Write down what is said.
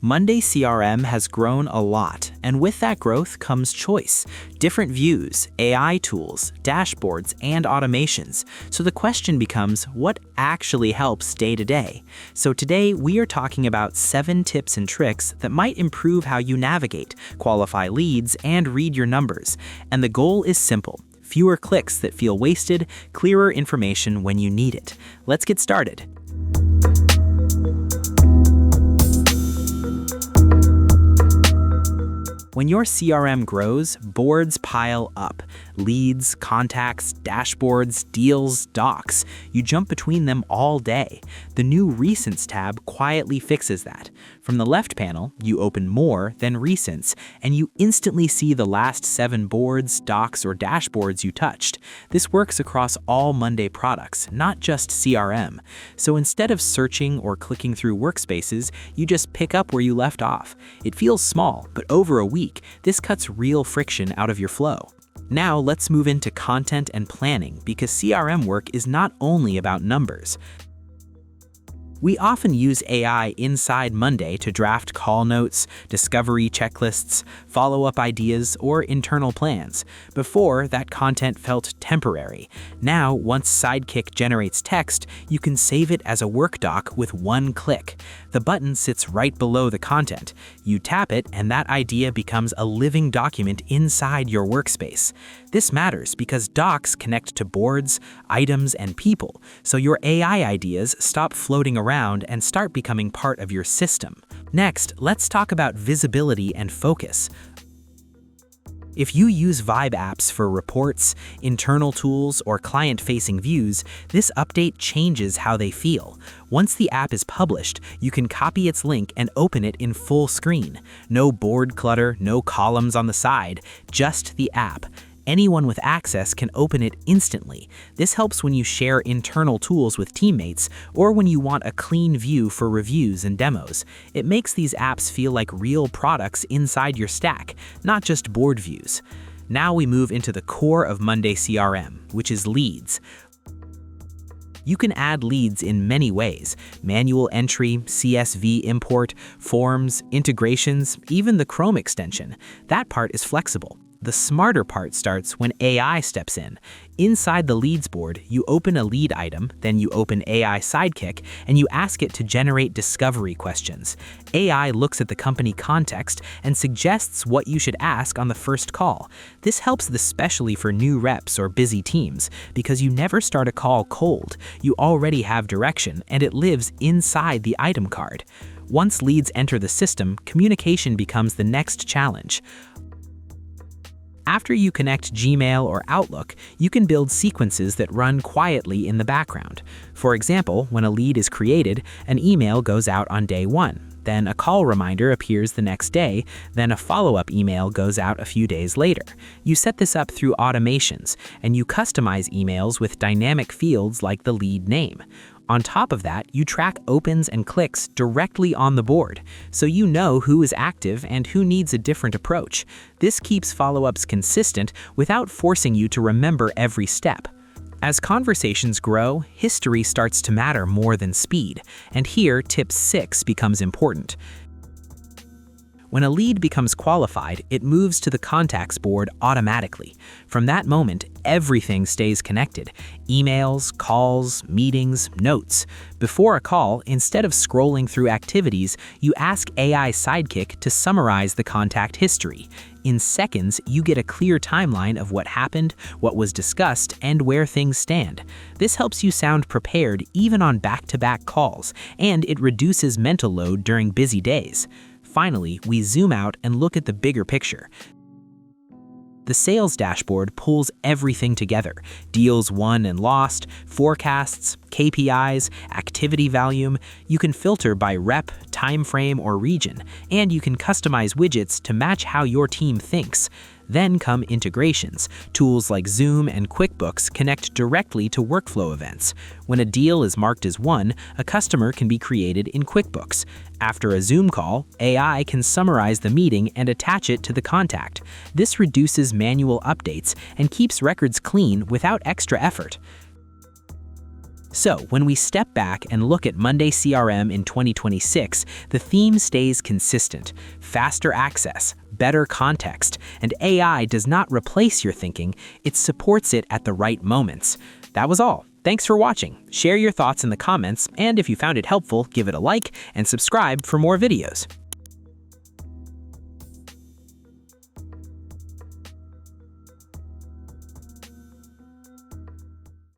Monday CRM has grown a lot, and with that growth comes choice, different views, AI tools, dashboards, and automations. So the question becomes, what actually helps day to day? So today we are talking about 7 tips and tricks that might improve how you navigate, qualify leads, and read your numbers. And the goal is simple: fewer clicks that feel wasted, clearer information when you need it. Let's get started. When your CRM grows, boards pile up. Leads, contacts, dashboards, deals, docs. You jump between them all day. The new Recents tab quietly fixes that. From the left panel, you open More, then Recents, and you instantly see the last 7 boards, docs, or dashboards you touched. This works across all Monday products, not just CRM. So instead of searching or clicking through workspaces, you just pick up where you left off. It feels small, but over a week, this cuts real friction out of your flow. Now let's move into content and planning, because CRM work is not only about numbers. We often use AI inside Monday to draft call notes, discovery checklists, follow-up ideas, or internal plans. Before, that content felt temporary. Now, once Sidekick generates text, you can save it as a work doc with one click. The button sits right below the content. You tap it, and that idea becomes a living document inside your workspace. This matters because docs connect to boards, items, and people, so your AI ideas stop floating around and start becoming part of your system. Next, let's talk about visibility and focus. If you use Vibe apps for reports, internal tools, or client-facing views, this update changes how they feel. Once the app is published, you can copy its link and open it in full screen. No board clutter, no columns on the side, just the app. Anyone with access can open it instantly. This helps when you share internal tools with teammates or when you want a clean view for reviews and demos. It makes these apps feel like real products inside your stack, not just board views. Now we move into the core of Monday CRM, which is leads. You can add leads in many ways: manual entry, CSV import, forms, integrations, even the Chrome extension. That part is flexible. The smarter part starts when AI steps in. Inside the leads board, you open a lead item, then you open AI Sidekick, and you ask it to generate discovery questions. AI looks at the company context and suggests what you should ask on the first call. This helps especially for new reps or busy teams, because you never start a call cold. You already have direction, and it lives inside the item card. Once leads enter the system, communication becomes the next challenge. After you connect Gmail or Outlook, you can build sequences that run quietly in the background. For example, when a lead is created, an email goes out on day 1. Then a call reminder appears the next day, then a follow-up email goes out a few days later. You set this up through automations, and you customize emails with dynamic fields like the lead name. On top of that, you track opens and clicks directly on the board, so you know who is active and who needs a different approach. This keeps follow-ups consistent without forcing you to remember every step. As conversations grow, history starts to matter more than speed, and here tip 6 becomes important. When a lead becomes qualified, it moves to the contacts board automatically. From that moment, everything stays connected: emails, calls, meetings, notes. Before a call, instead of scrolling through activities, you ask AI Sidekick to summarize the contact history. In seconds, you get a clear timeline of what happened, what was discussed, and where things stand. This helps you sound prepared even on back-to-back calls, and it reduces mental load during busy days. Finally, we zoom out and look at the bigger picture. The sales dashboard pulls everything together: deals won and lost, forecasts, KPIs, activity volume. You can filter by rep, time frame, or region, and you can customize widgets to match how your team thinks. Then come integrations. Tools like Zoom and QuickBooks connect directly to workflow events. When a deal is marked as won, a customer can be created in QuickBooks. After a Zoom call, AI can summarize the meeting and attach it to the contact. This reduces manual updates and keeps records clean without extra effort. So, when we step back and look at Monday CRM in 2026, the theme stays consistent: faster access, better context, and AI does not replace your thinking, it supports it at the right moments. That was all. Thanks for watching. Share your thoughts in the comments, and if you found it helpful, give it a like and subscribe for more videos.